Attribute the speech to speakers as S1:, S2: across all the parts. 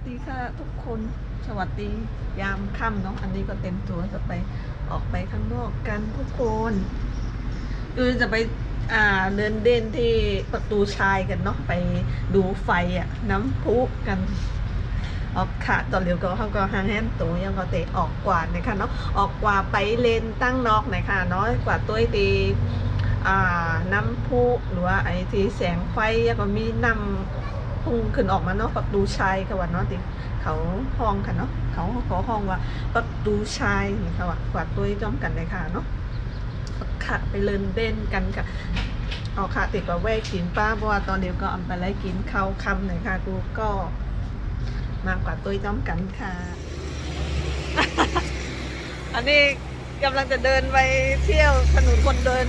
S1: ดีค่ะทุกคนสวัสดียามค่ำเนาะอันนี้ก็เต็มตัวจะไปออกไปข้างนอกกันทุกคนคือจะไปเดินเด่นที่ประตูชายกันเนาะไปดูไฟน้ำพุกันออกค่ะตอนเร็วก็เขาก็ห่างแหนตัวยังก็เตะออกกว่านะคะเนาะออกกว่าไปเลนตั้งนอกหน่อยค่ะเนาะกว่าตัวตีน้ำพุหรือว่าไอ้ที่แสงไฟแล้วก็มีน้ำพุ่งขึ้นออกมาเนาะประตูชายค่ะว่าเนาะติเขาห้องค่ะเนาะเขาขอห้องว่าประตูชายนี่ค่ะว่ากว่าตัวจ้อมกันเลยค่ะเนาะค่ะไปเล่นเด่นกันค่ะเอาค่ะติดกับแวกกินป้าเพราะว่าตอนเดียวก็อำไปไล่กินข้าวคำหน่อยค่ะกูก็มากกว่าตัวจ้อมกันค่ะ อันนี้กำลังจะเดินไปเที่ยวถนนคนเดิน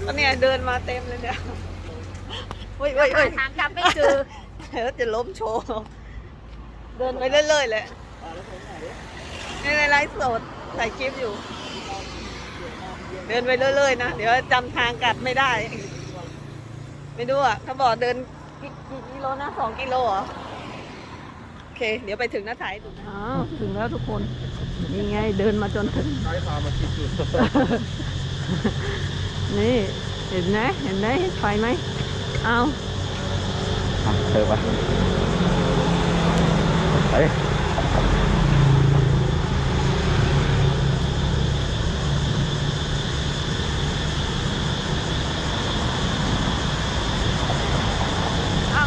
S1: ก็เนี่ยเดินมาเต็มเลยเนี่ยเฮ้ย
S2: ทางกลับไม่เจอ
S1: จะล้มโชว์เดินไปเรื่อยๆเลยในไลฟ์สดถ่ายคลิปอยู่เดินไปเรื่อยๆนะเดี๋ยวจำทางกลับไม่ได้ไม่รู้อ่ะเขาบอกเดินกี่กิโลนะ2 กิโลเหรอโอเคเดี๋ยวไปถึงนะถ่ายดูอ๋อถึงแล้วทุกคนนี่ไงเดินมาจนถึง
S3: ใช้พามาคิดจุด
S1: นี่เห็นไหมเห็นไฟไหมเอา
S3: เธอปะไป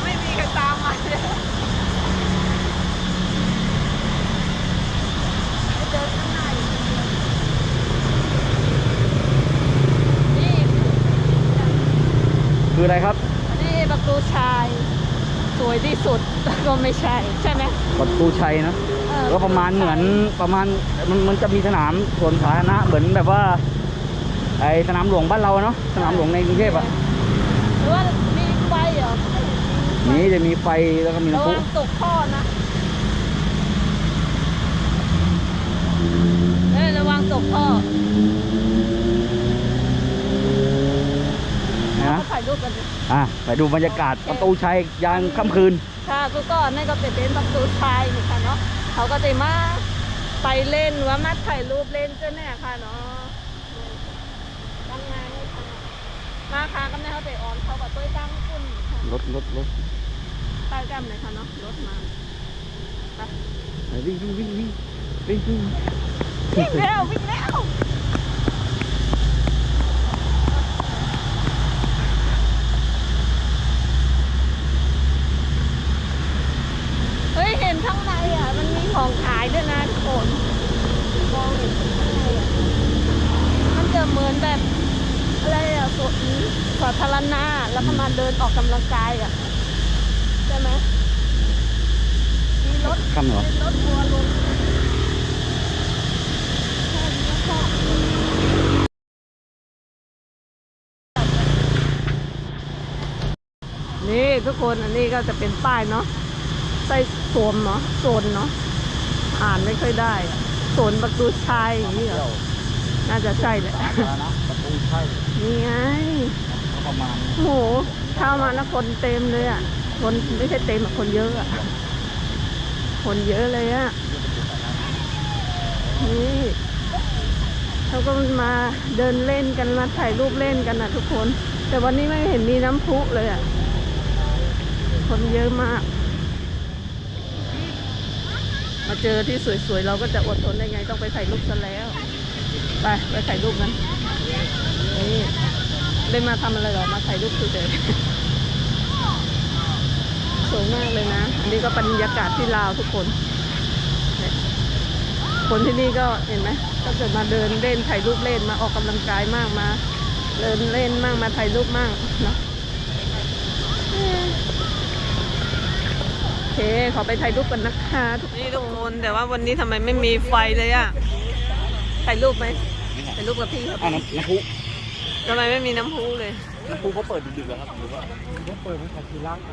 S1: ไม่มีใครตามมาเลยเดินข้างในนี่
S3: คืออะไรครับ
S1: นี่ประตูชายสวยที่สุดก็ไม่ใช่ไหม
S3: ประตูชัยนะก็ประมาณเหมือนประมาณมันจะมีสนามสวนสาธารณะเหมือนแบบว่าไอสนามหลวงบ้านเราเนาะสนามหลวงในกรุงเทพอะ
S1: หรือว่ามีไฟเหรอ
S3: นี่จะมีไฟแล้วก็มีน้ำพุ
S1: ระวังตกท่อนะระวังตกท่อ
S3: นะ
S1: ถ่ายรูปกัน
S3: ไปดูบรรยากาศประตูชัยยามค่ำคืน
S1: ค่ะก็นั่นก็เป็นประตูชัยนี่ค่ะเนาะเขาก็จะมาไปเล่นหรือว่ามาถ่ายรูปเล่นเจ้าแน่ค่ะเนาะตั้งงานมาค่ะกำลังเขาเตะออนเขากับตัวตั้งคุณ
S3: รถ
S1: ใต้แก้มเลยค่ะเนาะรถมา
S3: วิ่ง
S1: แล้วเฮ้ยเห็นข้างในมันมีของขายด้วยนะทุกคนมองเห็นข้างในมันจะเหมือนแบบอะไรสวนสาธารณะแล้วก็มาเดินออกกำลังกายใช่ไหมมีรถทัวร์ลงนี่ทุกคนอันนี้ก็จะเป็นป้ายเนาะใส่สวมเนาะโซนเนาะอ่านไม่ค่อยได้โซนประตูชายอย่างนี้เหรอน่าจะใช่แหละ
S3: ประตูชัย
S1: นี่ไง
S3: ประมาณ
S1: โหเข้ามาแล้วคนเต็มเลยคนไม่ใช่เต็มคนเยอะคนเยอะเลยนี่เขาก็มาเดินเล่นกันมาถ่ายรูปเล่นกันทุกคนแต่วันนี้ไม่เห็นมีน้ำพุเลยคนเยอะมากมาเจอที่สวยๆเราก็จะอดทนได้ไงต้องไปถ่ายรูปกันแล้วไปถ่ายรูปกันนี่ได้มาทำอะไรหรอมาถ่ายรูปเฉยๆสวยมากเลยนะอันนี้ก็บรรยากาศที่ลาวทุกคนคนที่นี่ก็เห็นไหมก็เกิดมาเดินเล่นถ่ายรูปเล่นมาออกกำลังกายมากมาเดินเล่นมากมาถ่ายรูปมากเนาะโอเคขอไปถ่ายรูปกันนะคะนี่ทุกคนแต่ว่าวันนี้ทำไมไม่มีไฟเลยถ่ายรูปไหมถ่ายรูปกับพี่ครับ
S3: น้ำพุ
S1: ทำไมไม่มีน้ำพุเลย
S3: น้ำพุเขาเปิดดึกๆแล้วครับหรือว่าเขาเปิดตั้งแต่ทีล้าง
S1: เ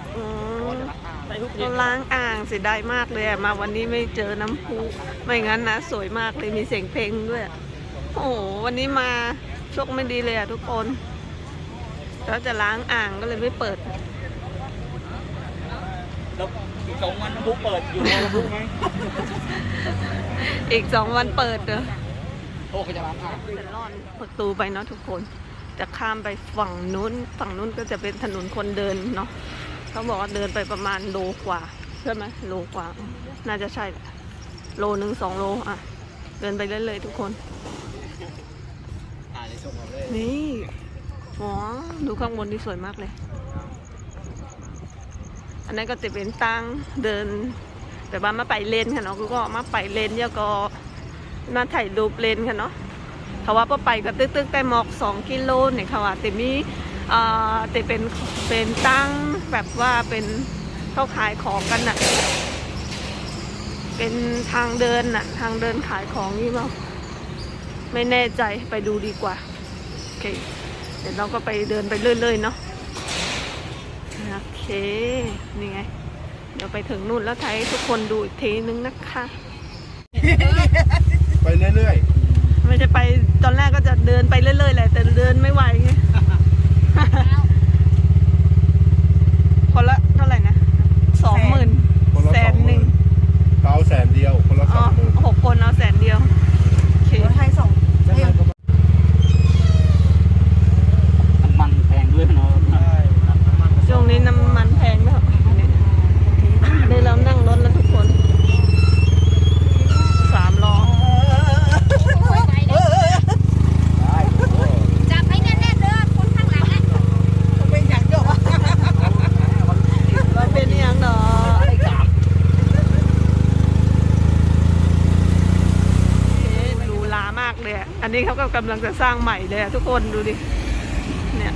S1: ขาล้างอ่างเสียดายมากเลยมาวันนี้ไม่เจอน้ำพุไม่งั้นนะสวยมากเลยมีเสียงเพลงด้วยโอ้วันนี้มาโชคไม่ดีเลยทุกคนเขาจะล้างอ่างก็เลยไม่เปิด
S3: แล้ว 2 วันน้ำพุเปิดอยู่ในน้ำพุไหม
S1: อีก2 วันเปิดเด้อ
S3: โอ้ก็จะรับอ่ะ
S1: จะล่อนประตูไปเนาะทุกคนจะข้ามไปฝั่งนู้นก็จะเป็นถนนคนเดินเนาะเขาบอกว่าเดินไปประมาณโลกว่าใช่ไหมโลกว่าน่าจะใช่แหละโล 1-2 โลอ่ะเดินไปเรื่อยๆทุกคนนี่ว้าวดูข้างบนที่สวยมากเลยอันนั้นก็จะเป็นตั้งเดินแต่ว่ามาไปเลนค่ะเนาะก็มาไปเลนแล้วก็มาถ่ายรูปเลนค่ะเนาะเขาว่าพอไปก็ตึกๆแต่หมอก2 กิโลเนี่ยเขาว่าแต่มีแต่เป็นตั้งแบบว่าเป็นเขาขายของกันน่ะเป็นทางเดินน่ะทางเดินขายของนี่เปล่าไม่แน่ใจไปดูดีกว่าโอเคเดี๋ยวเราก็ไปเดินไปเรื่อยๆเนาะโอเคนี่ไงเดี๋ยวไปถึงนู่นแล้วให้ทุกคนดูอีกทีนึงนะคะ
S2: ไปเรื่อย
S1: ไม่จะไปตอนแรกก็จะเดินไปเรื่อยๆแหละแต่เดินไม่ไหวไง คนละเท่าไหร่นะ20,000
S2: ๆคนละ
S1: 100,000
S2: เราแสนเดียวคนละ
S1: อ๋อ
S2: 20,000
S1: 6 คนเอา100,000 เดียวโอเค
S3: มันแพงด้วยเนาะ
S1: ช่วงนี้น้ำมันแพงแล้วเดี๋ยวเรานั่งรถแล้วทุกคน3 ล้อ
S4: จับให้แน่นๆเด้อคนข้างหลังอ่ะ
S1: เป็นอย่างเดียวเราเป็นอย่างเนาะดูลามากเลยอะอันนี้เขาก็กำลังจะสร้างใหม่เลยอะทุกคนดูดิเนี่ย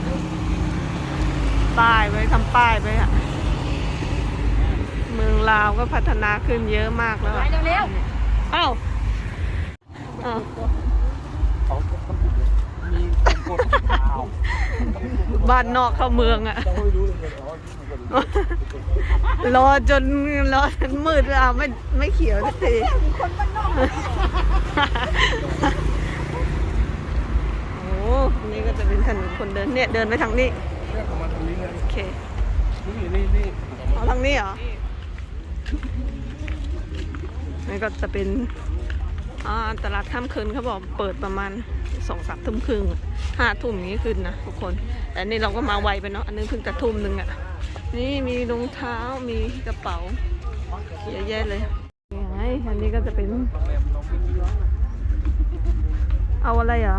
S1: ป้ายไว้ทำป้ายไว้อะเมืองลาวก็พัฒนาขึ้นเยอะมากแล้ว
S4: ไป
S1: อะ
S4: เร็ว
S1: อ้าวอ้าว
S3: เขามีกฎข่าว
S1: บ้านนอกเข้าเมืองอะรอจนมืดอะไม่เขียวสักทีโอ้นี่ก็จะเป็นถนนคนเดินเนี่ยเดินไปทางนี้โอเคเอาทางนี้เหรอนี่ก็จะเป็นตลาดค่ำคืนเขาบอกเปิดประมาณ2-3 ทุ่มครึ่ง5 ทุ่มนี้ขึ้นนะทุกคนแต่นี่เราก็มาไวไปเนาะอันนึงเพิ่งจะทุ่มนึงอ่ะนี่มีรองเท้ามีกระเป๋าเยอะแยะเลยยังไงอันนี้ก็จะเป็นเอาอะไรอ่ะ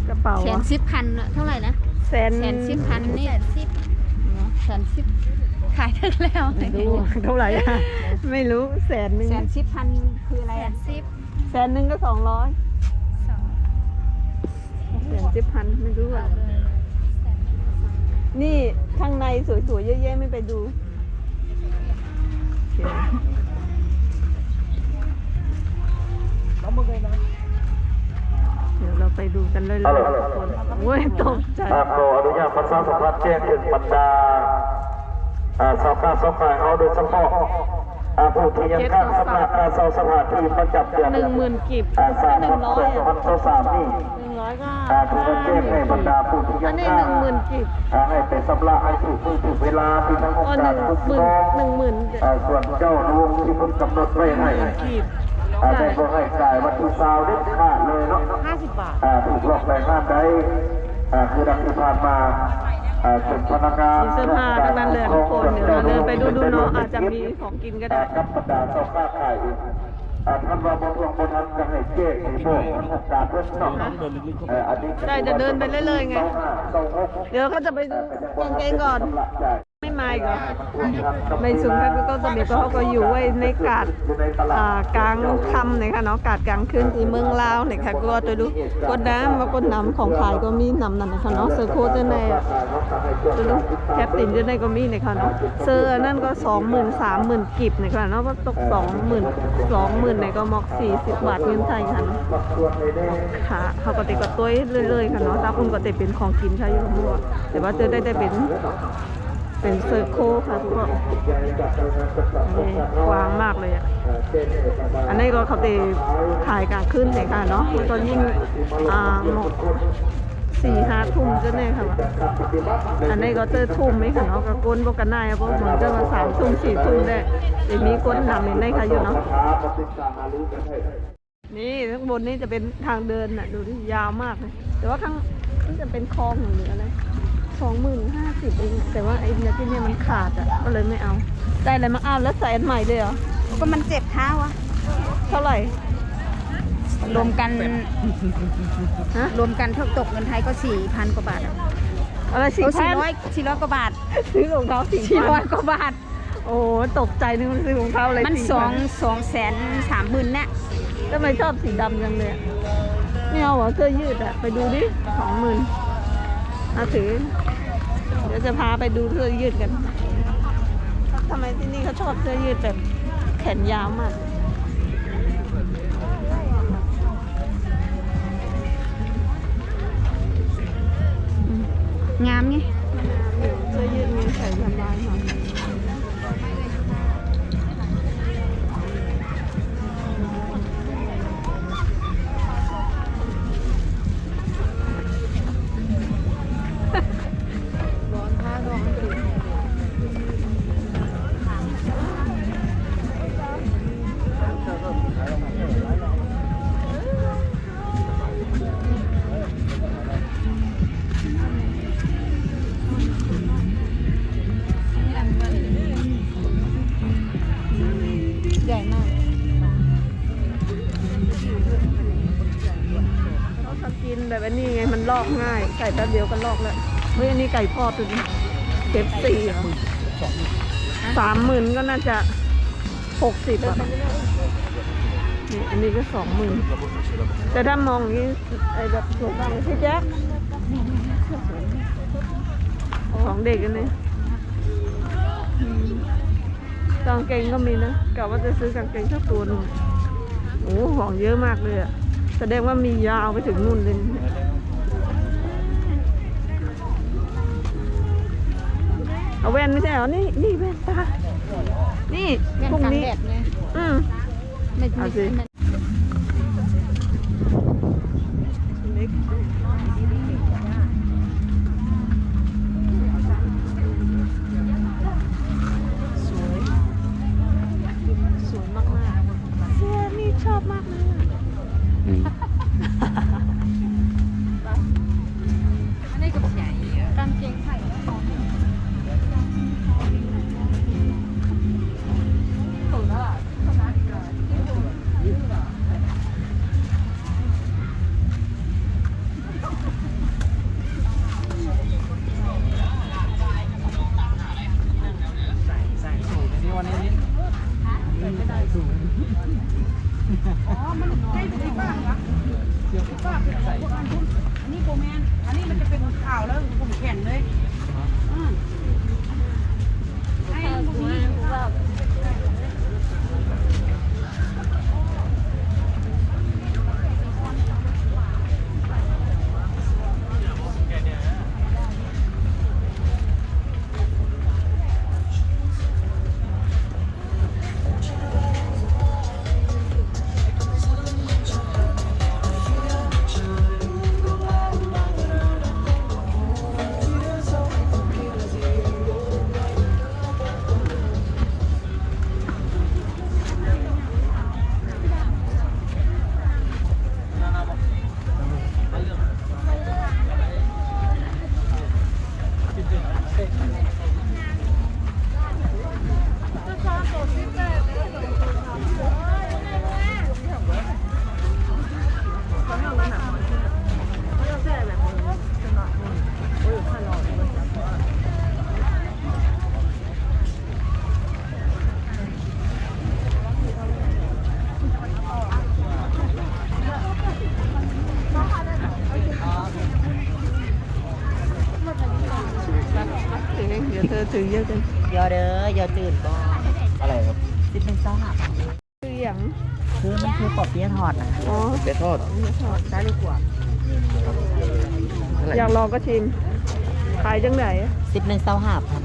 S1: กระเป๋า
S4: ๆ110,000เท่าไหร่นะ 110,000นี่110ขายถึงแล้ว
S1: ไม่รู้เท่าไหร่อะไม่รู้100,000
S4: 110,000คืออะไรอ่ะ
S1: 100,000ก็200 110,000ไม่รู้อ่ะนี่ข้างในสวยๆเยอะแยะไม่ไปดูเดี๋ยวเราไปดูกันเลยทุกคนโอ้ยตกใจ
S5: ขออนุญาตประชาสัมพันธ์แจ้งถึงบรรดาสาวข้าสาวขายเอาโดยเฉพาะผู้ที่ยังข้างสำหรับสาวสถานที่ประจำเดือน
S1: 10,000 กิบ
S5: สาม
S1: 100
S5: พัน
S1: อ่ะ
S5: 2023นี่
S1: 100 ก็
S5: ถือว่าแจ้งให้บรรดาผู้ที่
S1: อั
S5: ยั
S1: น
S5: ง
S1: นี้
S5: ข้าง
S1: 10,000 กิบ
S5: ให้เป็นสำหรับให้ถูกมือถูกเวลาที่ทั้งอง
S1: อ๋อ
S5: ค์การคุ้มครอง
S1: 10,000
S5: ส่วนเจ้าดวงที่ผมกำหนดไว้ให้
S1: กิบ
S5: ได้ก็ให้จ่ายวันที่ซาวเด็ดขาดเลยเนาะ
S1: 50 บาท
S5: ถูกหลอกแรงงานได้คือดังที่ผ่านมาจุดพนักงาน
S1: มีเสื้อผ้าทั้งนั้นเลยทุกคนเดี๋ยวเราเดินไปดูเนาะอาจจะมีของกินก็ได้
S5: กับบรรดาเจ้าค้าขายท่านรองบทวงบนทันจะให้เจ๊ให้โบกท่านองค์การเพื่อนสองอันนี้
S1: ได้จะเดินไปเรื่อยๆไง เดี๋ยวเขาจะไปดูกางเกงก่อน ไม่มาอีกเหรอไม่สุนทรก็จะมีเขาก็อยู่ไว้ในกาดกลางคำเนี่ยค่ะเนาะกาดกลางคืนที่เมืองลาวเนี่ยค่ะก็ตัวดูกดน้ำว่ากดน้ำของขายก็มีน้ำนั่นนะคะเนาะเซอร์โคเจอในตัวดูแคปตินเจอในก็มีเนี่ยค่ะเนาะเซอร์นั่นก็20,000-30,000 กิบเนี่ยค่ะเนาะก็ตก20,000เนี่ยก็มอก40 บาทเงินไทยค่ะค่ะเขาก็ติดกับตัวเรื่อยๆค่ะเนาะตาคุณก็ติดเป็นของกินใช่อยู่ทั้งหมดแต่ว่าเจอได้เป็นเซอร์โคค่ะทุกคนกว้างมากเลยอ่ะอันนี้ก็เขาตีขายกลางคืนเลยค่ะเนาะตอนยิ่งหมด 4-5 ทุ่มจะแน่ค่ะวะอันนี้ก็เจอทุ่มไหมคะเนาะก็ก้นบกันได้เพราะเหมือนจะมา3 ทุ่ม 4 ทุ่มได้แต่มีก้นนำในค่ะอยู่เนาะนี่ข้างบนนี่จะเป็นทางเดินน่ะดูดิยาวมากเลยแต่ว่าข้างนี่จะเป็นคลองหรืออะไร20,050เองแต่ว่าไอ้เนี่ยที่เนี่ยมันขาดอ่ะก็เลยไม่เอาได้อะไรมาเอาแล้วใส่อันใหม่เลยเหรอ
S4: ก็มันเจ็บเท้าอะ
S1: เท่าไหร่
S4: รวมกัน
S1: ฮะ
S4: รวมกันตกเงินไทยก็4,000 กว่าบาทอะ
S1: อะไร
S4: โอ้
S1: 4,000
S4: 400กว่าบาท
S1: ซื้อรองเท้า
S4: 400
S1: 4,000
S4: กว่าบาท
S1: โอ้ตกใจนึกว่าซื้อรองเท้าอะไร
S4: มัน
S1: 4,000
S4: 230,000เนี่ย
S1: ทำไมชอบสีดำจังเลยอะไม่เอาเหรอเสื้อยืดอะไปดูดิ20,000เอาถือเดี๋ยวจะพาไปดูเสื้อยืดกันทำไมที่นี่เขาชอบเสื้อยืดแบบแขนยาวมาก
S4: งามไง
S1: เสื้อยืดมีใส่สบายหน่อยร้อนผ้าร้อนกรีดใหญ่มากเขาทำกินแบบนี้ไงมันลอกง่ายใส่แป๊บเดียวก็ลอกแล้วเฮ้ยอันนี้ไก่ทอดตัวนี้เก็บ30,000ก็น่าจะ60อ่ะนี่อันนี้ก็20,000แต่ถ้ามองอย่างนี้ไอ้แบบสวยมากเลยพี่แจ๊คของเด็กอันนี้กางเกงก็มีนะกะว่าจะซื้อกางเกงสักตัวหนึงโอ้ของเยอะมากเลยอะแสดงว่ามียาวไปถึงนู่นเลยเอาแว่นไม่ใช่เหรอนี่แว่นตานี่
S4: แว่น
S1: พรุ่ง
S4: กลาง
S1: นี้
S4: แดดไง
S1: ไม่
S4: ไม่
S1: เอาสิ เล็กสวยมากๆเสื้อนี่ชอบมากเลย
S3: อืม
S4: อันนี้ก็ใหญ่กางเกงไข่
S3: ใส่สูทในนี้วันนี้ใส่สูท
S2: อันนี้โบแมนอันนี้มันจะเป็นข่าวแล้วผมแข็งเลยไอ้พวกนี้
S1: เดี๋ยวเธอถือเยอะกัน
S2: ยอเด้อยอตื่นก็
S3: อะไรครับ
S2: สิเป็นเจ้าหน้า
S1: คืออย่าง
S2: คือมันคือปอบเปี๊ยะทอดนะ
S1: อ๋อ
S3: เปี๊ยะทอด
S2: ได้ดีกว่า
S3: เท่าไหร่
S1: อยากลองก็ชิม ขายจังไหน
S2: 10เป็นเจ้าห้าพัน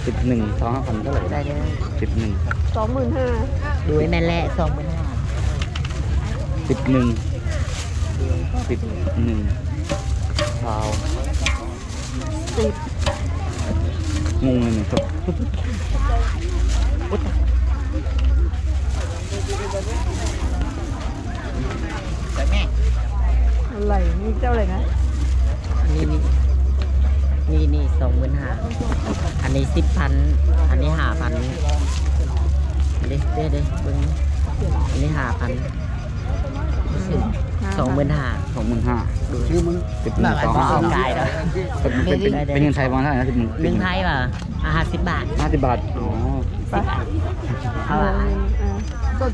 S3: 11 2,500เท่าไหร่
S2: ได้เลย
S3: 11
S1: 25,000
S2: ดูไอ้แม่แหละ2,500
S3: 11 10 1 10
S1: 10
S3: งงเลยเนี่ยครับ
S1: อะไรนี่เจ้าอะไรนะ
S6: นี่25,000อันนี้10,000อันนี้5,000เด้เบิ่งอันนี้5,00025,000
S3: 25,000
S6: ดูชื่อมึง
S3: 10 1 2
S6: กายเนาะ
S3: เป็นเงินไทยประมาณเท่าไหร่นะ10
S6: เรื่องไทยป่ะ50 บาท
S3: 50 บาทอ๋อ
S1: ไป
S6: เอาอ่ะ
S1: ก็